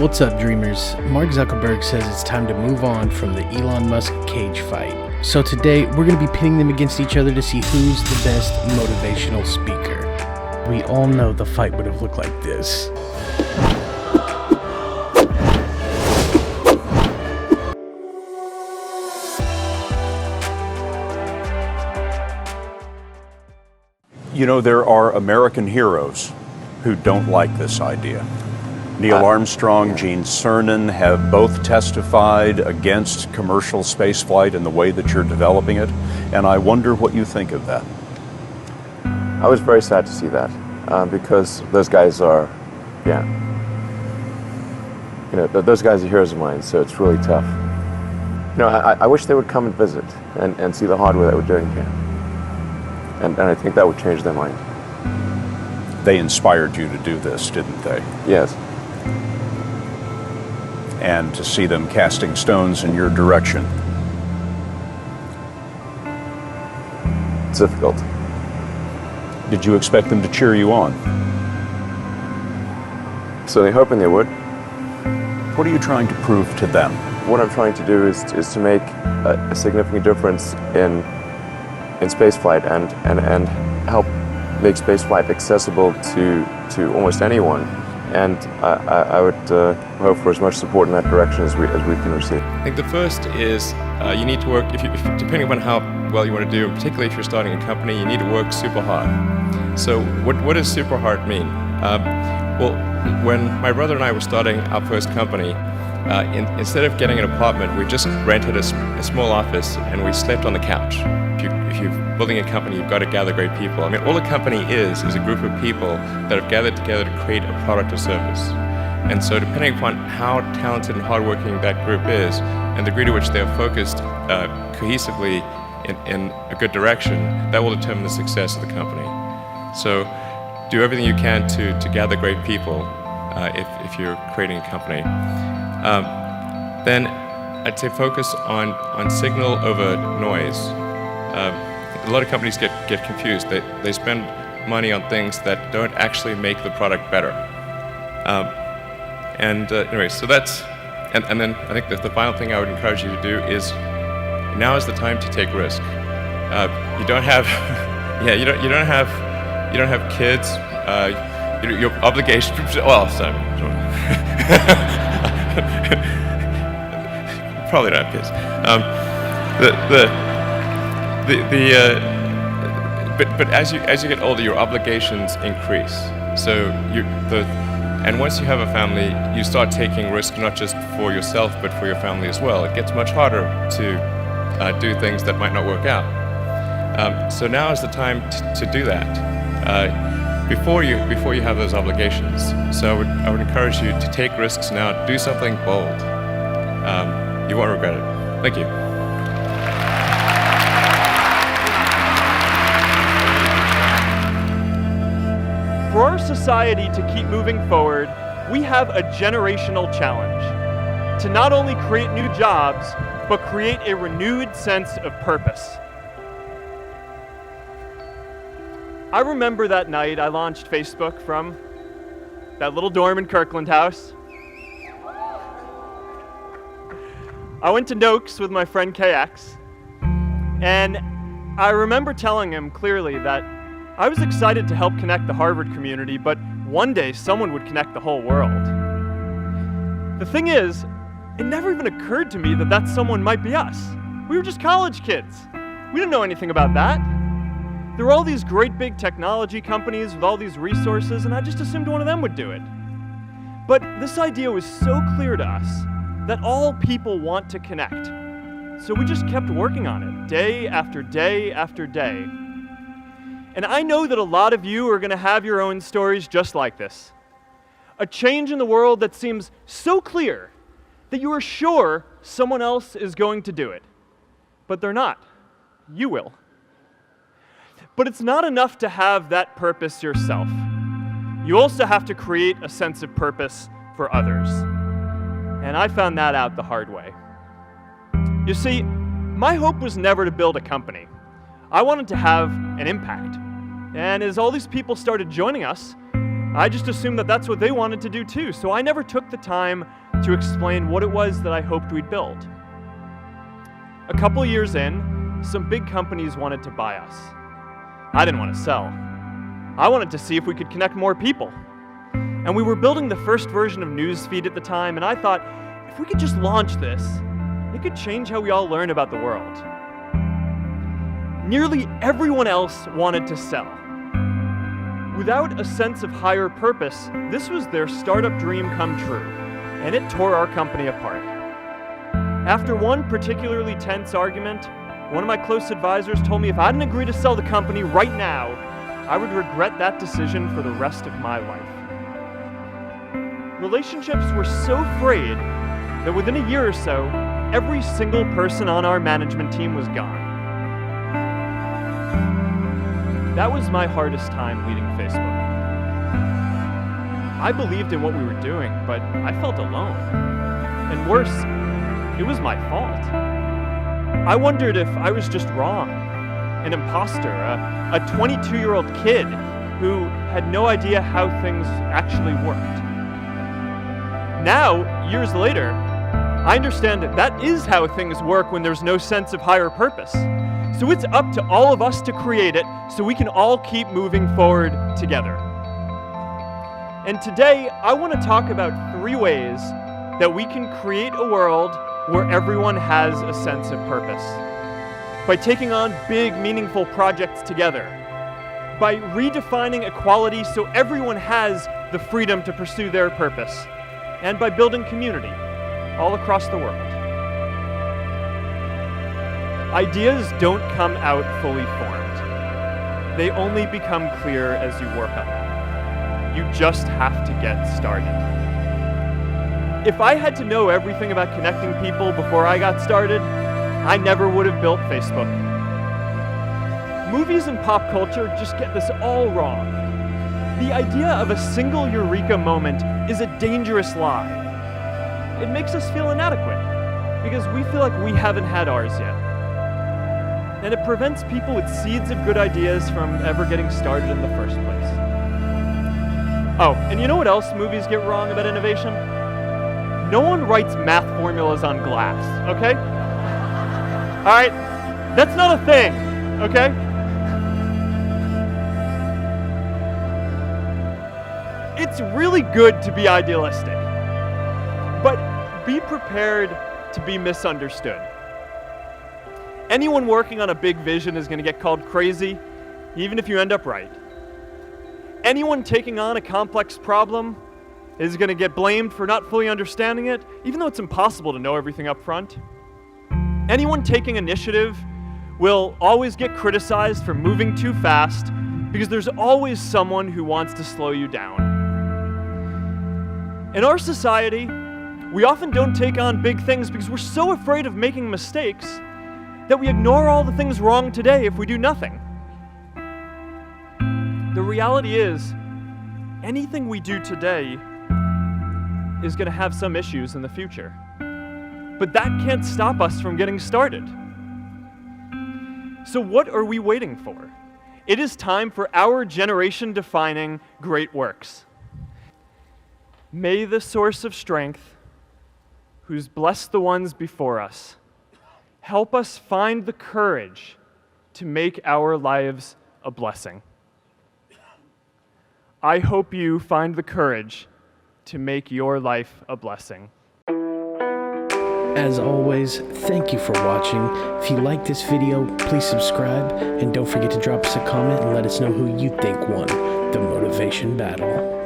What's up, dreamers? Mark Zuckerberg says it's time to move on from the Elon Musk cage fight. So today, we're going to be pitting them against each other to see who's the best motivational speaker. We all know the fight would have looked like this. You know, there are American heroes who don't like this idea. Neil Armstrong, Gene Cernan have both testified against commercial spaceflight and the way that you're developing it, and I wonder what you think of that. I was very sad to see that, because those guys are, those guys are heroes of mine, so it's really tough. I wish they would come and visit and see the hardware that we're doing here. And I think that would change their mind. They inspired you to do this, didn't they? Yes. And to see them casting stones in your direction. It's difficult. Did you expect them to cheer you on? Certainly hoping they would. What are you trying to prove to them? What I'm trying to do is to make a significant difference in spaceflight and help make spaceflight accessible to almost anyone. And I would hope for as much support in that direction as we can receive. I think the first is you need to work, if depending on how well you want to do, and particularly if you're starting a company, you need to work super hard. So what does super hard mean? Well, when my brother and I were starting our first company, instead of getting an apartment, we just rented a small office and we slept on the couch. If you're building a company, you've got to gather great people. I mean, all a company is a group of people that have gathered together to create a product or service. And so depending upon how talented and hardworking that group is, and the degree to which they are focused cohesively in a good direction, that will determine the success of the company. So do everything you can to gather great people if you're creating a company. Then I'd say focus on signal over noise. A lot of companies get confused. They spend money on things that don't actually make the product better. Anyway, so that's, and then I think the final thing I would encourage you to do is, now is the time to take risk. You don't have, you don't have kids. Your obligation. Well, sorry. Probably don't have kids. But as you get older, your obligations increase. So and once you have a family, you start taking risk not just for yourself but for your family as well. It gets much harder to do things that might not work out. So now is the time to do that before you have those obligations. So I would encourage you to take risks now. Do something bold. You won't regret it. Thank you. For our society to keep moving forward, we have a generational challenge to not only create new jobs, but create a renewed sense of purpose. I remember that night I launched Facebook from that little dorm in Kirkland House. I went to Noakes with my friend KX, and I remember telling him clearly that I was excited to help connect the Harvard community, but one day someone would connect the whole world. The thing is, it never even occurred to me that that someone might be us. We were just college kids. We didn't know anything about that. There were all these great big technology companies with all these resources, and I just assumed one of them would do it. But this idea was so clear to us that all people want to connect. So we just kept working on it, day after day after day. And I know that a lot of you are going to have your own stories just like this. A change in the world that seems so clear that you are sure someone else is going to do it. But they're not. You will. But it's not enough to have that purpose yourself. You also have to create a sense of purpose for others. And I found that out the hard way. You see, my hope was never to build a company. I wanted to have an impact. And as all these people started joining us, I just assumed that that's what they wanted to do too, so I never took the time to explain what it was that I hoped we'd build. A couple years in, some big companies wanted to buy us. I didn't want to sell. I wanted to see if we could connect more people. And we were building the first version of Newsfeed at the time, and I thought, if we could just launch this, it could change how we all learn about the world. Nearly everyone else wanted to sell. Without a sense of higher purpose, this was their startup dream come true, and it tore our company apart. After one particularly tense argument, one of my close advisors told me if I didn't agree to sell the company right now, I would regret that decision for the rest of my life. Relationships were so frayed that within a year or so, every single person on our management team was gone. That was my hardest time leading Facebook. I believed in what we were doing, but I felt alone. And worse, it was my fault. I wondered if I was just wrong, an imposter, a 22-year-old kid who had no idea how things actually worked. Now, years later, I understand that is how things work when there's no sense of higher purpose. So it's up to all of us to create it so we can all keep moving forward together. And today, I want to talk about 3 ways that we can create a world where everyone has a sense of purpose. By taking on big, meaningful projects together. By redefining equality so everyone has the freedom to pursue their purpose. And by building community all across the world. Ideas don't come out fully formed. They only become clear as you work on them. You just have to get started. If I had to know everything about connecting people before I got started, I never would have built Facebook. Movies and pop culture just get this all wrong. The idea of a single eureka moment is a dangerous lie. It makes us feel inadequate because we feel like we haven't had ours yet. And it prevents people with seeds of good ideas from ever getting started in the first place. Oh, and you know what else movies get wrong about innovation? No one writes math formulas on glass, okay? All right? That's not a thing, okay? It's really good to be idealistic, but be prepared to be misunderstood. Anyone working on a big vision is going to get called crazy, even if you end up right. Anyone taking on a complex problem is going to get blamed for not fully understanding it, even though it's impossible to know everything up front. Anyone taking initiative will always get criticized for moving too fast because there's always someone who wants to slow you down. In our society, we often don't take on big things because we're so afraid of making mistakes that we ignore all the things wrong today if we do nothing. The reality is, anything we do today is going to have some issues in the future. But that can't stop us from getting started. So what are we waiting for? It is time for our generation-defining great works. May the source of strength, who's blessed the ones before us, help us find the courage to make our lives a blessing. I hope you find the courage to make your life a blessing. As always, thank you for watching. If you like this video, please subscribe, and don't forget to drop us a comment and let us know who you think won the motivation battle.